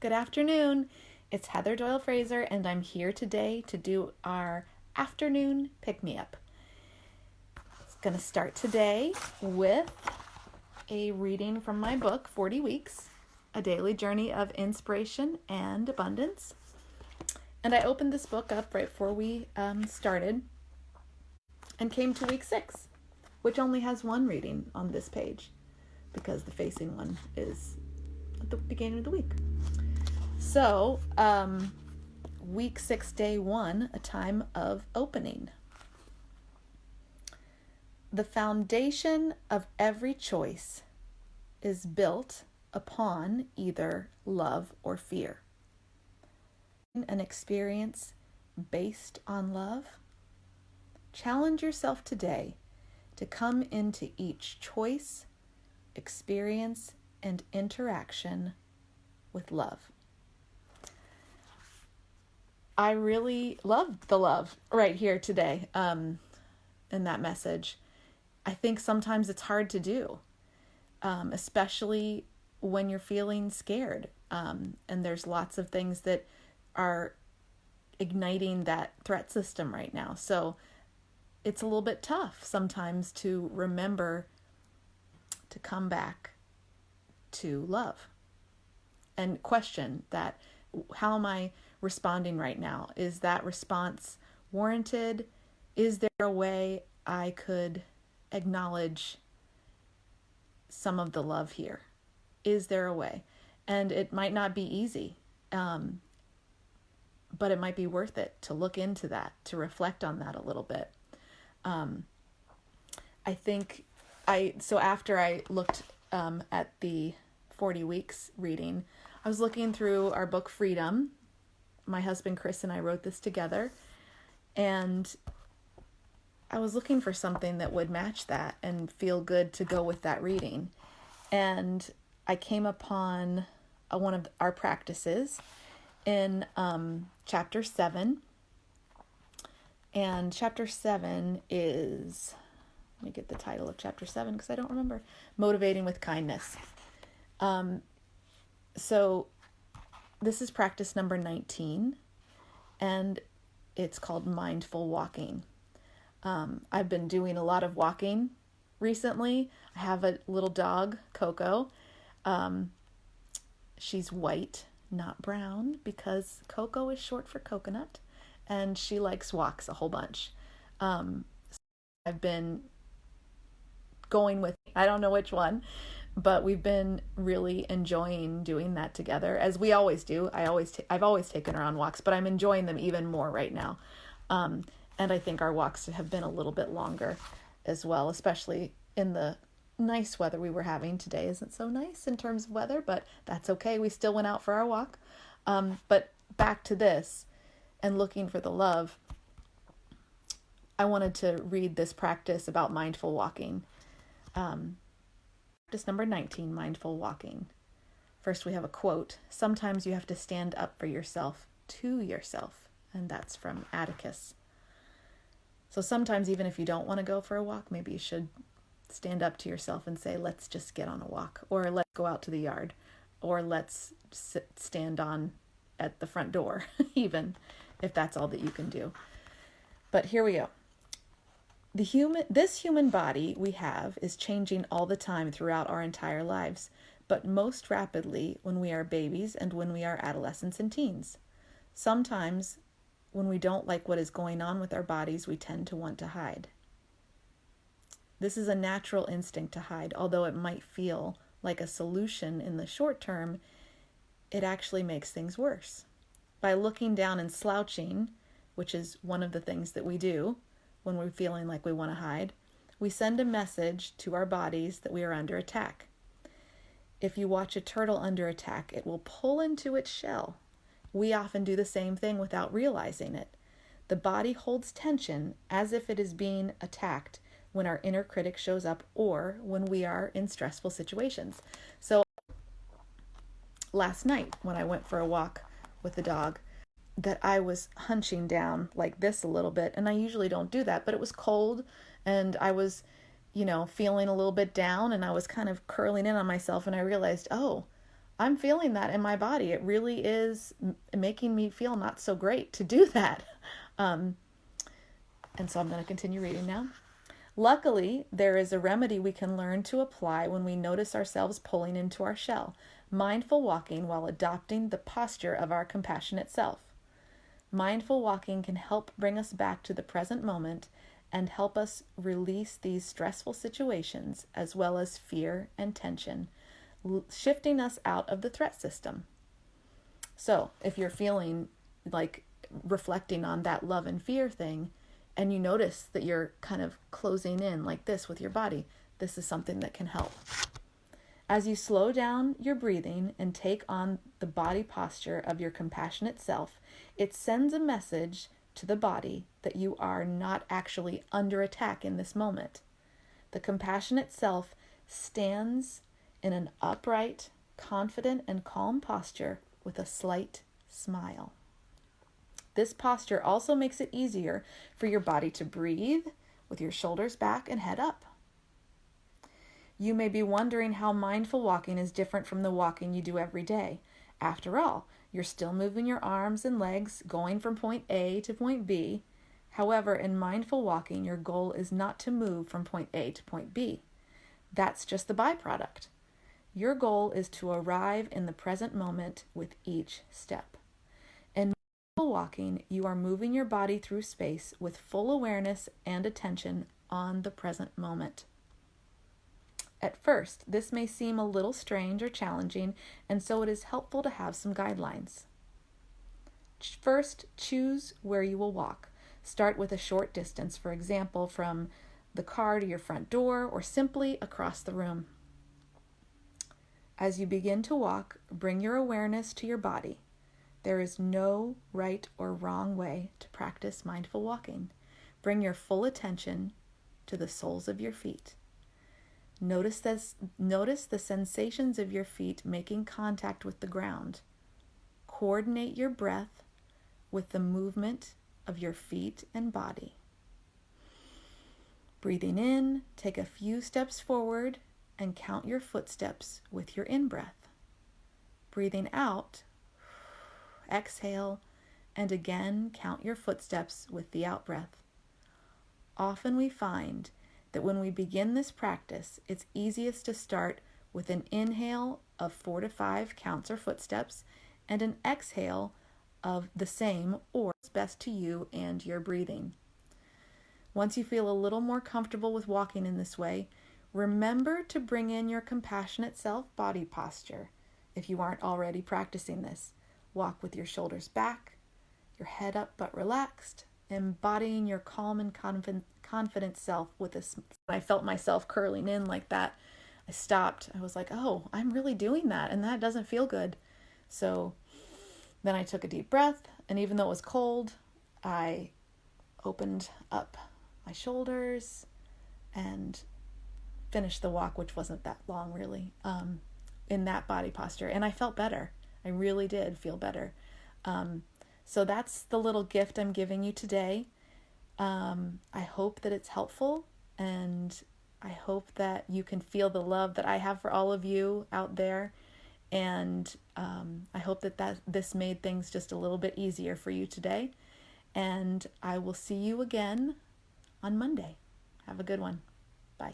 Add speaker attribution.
Speaker 1: Good afternoon. It's Heather Doyle Fraser, and I'm here today to do our afternoon pick-me-up. It's going to start today with a reading from my book, 40 Weeks, A Daily Journey of Inspiration and Abundance. And I opened this book up right before we started and came to week 6, which only has one reading on this page because the facing one is at the beginning of the week. So, week 6, day 1, a time of opening. The foundation of every choice is built upon either love or fear. An experience based on love. Challenge yourself today to come into each choice, experience, and interaction with love. I really love the love right here today in that message. I think sometimes it's hard to do, especially when you're feeling scared. And there's lots of things that are igniting that threat system right now. So it's a little bit tough sometimes to remember to come back to love and question that, how am I responding right now? Is that response warranted? Is there a way I could acknowledge some of the love here? Is there a way? And it might not be easy, but it might be worth it to look into that, to reflect on that a little bit. So after I looked at the 40 weeks reading, I was looking through our book Freedom. My husband Chris and I wrote this together, and I was looking for something that would match that and feel good to go with that reading. And I came upon one of our practices in chapter 7. And chapter 7 is, let me get the title of chapter 7 because I don't remember, Motivating with Kindness. So this is practice number 19, and it's called mindful walking. I've been doing a lot of walking recently. I have a little dog, Coco. She's white, not brown, because Coco is short for coconut, and she likes walks a whole bunch. I've been going with, I don't know which one, but we've been really enjoying doing that together, as we always do. I've always taken her on walks, but I'm enjoying them even more right now. And I think our walks have been a little bit longer as well, especially in the nice weather we were having. Today isn't so nice in terms of weather, but that's okay. We still went out for our walk. But back to this and looking for the love, I wanted to read this practice about mindful walking. Practice number 19, mindful walking. First, we have a quote. Sometimes you have to stand up for yourself, to yourself. And that's from Atticus. So sometimes even if you don't want to go for a walk, maybe you should stand up to yourself and say, let's just get on a walk, or let's go out to the yard, or let's stand on at the front door, even if that's all that you can do. But here we go. This human body we have is changing all the time throughout our entire lives, but most rapidly when we are babies and when we are adolescents and teens. Sometimes when we don't like what is going on with our bodies, we tend to want to hide. This is a natural instinct to hide, although it might feel like a solution in the short term, it actually makes things worse. By looking down and slouching, which is one of the things that we do when we're feeling like we want to hide, we send a message to our bodies that we are under attack. If you watch a turtle under attack, it will pull into its shell. We often do the same thing without realizing it. The body holds tension as if it is being attacked when our inner critic shows up or when we are in stressful situations. So last night when I went for a walk with the dog, that I was hunching down like this a little bit, and I usually don't do that, but it was cold and I was, feeling a little bit down, and I was kind of curling in on myself, and I realized, I'm feeling that in my body. It really is making me feel not so great to do that. Um, and so I'm going to continue reading now. Luckily, there is a remedy we can learn to apply when we notice ourselves pulling into our shell, mindful walking while adopting the posture of our compassionate self. Mindful walking can help bring us back to the present moment and help us release these stressful situations as well as fear and tension, shifting us out of the threat system. So, if you're feeling like reflecting on that love and fear thing, and you notice that you're kind of closing in like this with your body, this is something that can help. As you slow down your breathing and take on the body posture of your compassionate self, it sends a message to the body that you are not actually under attack in this moment. The compassionate self stands in an upright, confident, and calm posture with a slight smile. This posture also makes it easier for your body to breathe with your shoulders back and head up. You may be wondering how mindful walking is different from the walking you do every day. After all, you're still moving your arms and legs, going from point A to point B. However, in mindful walking, your goal is not to move from point A to point B. That's just the byproduct. Your goal is to arrive in the present moment with each step. In mindful walking, you are moving your body through space with full awareness and attention on the present moment. At first, this may seem a little strange or challenging, and so it is helpful to have some guidelines. First, choose where you will walk. Start with a short distance, for example, from the car to your front door or simply across the room. As you begin to walk, bring your awareness to your body. There is no right or wrong way to practice mindful walking. Bring your full attention to the soles of your feet. Notice the sensations of your feet making contact with the ground. Coordinate your breath with the movement of your feet and body. Breathing in, take a few steps forward and count your footsteps with your in-breath. Breathing out, exhale, and again count your footsteps with the out-breath. Often we find that when we begin this practice, it's easiest to start with an inhale of 4 to 5 counts or footsteps and an exhale of the same or what's best to you and your breathing. Once you feel a little more comfortable with walking in this way, remember to bring in your compassionate self body posture. If you aren't already practicing this, walk with your shoulders back, your head up but relaxed, embodying your calm and confident self with this. When I felt myself curling in like that, I stopped. I was like, oh, I'm really doing that, and that doesn't feel good. So then I took a deep breath, and even though it was cold, I opened up my shoulders and finished the walk, which wasn't that long really, in that body posture. And I felt better. I really did feel better. So that's the little gift I'm giving you today. I hope that it's helpful, and I hope that you can feel the love that I have for all of you out there. And I hope that this made things just a little bit easier for you today. And I will see you again on Monday. Have a good one. Bye.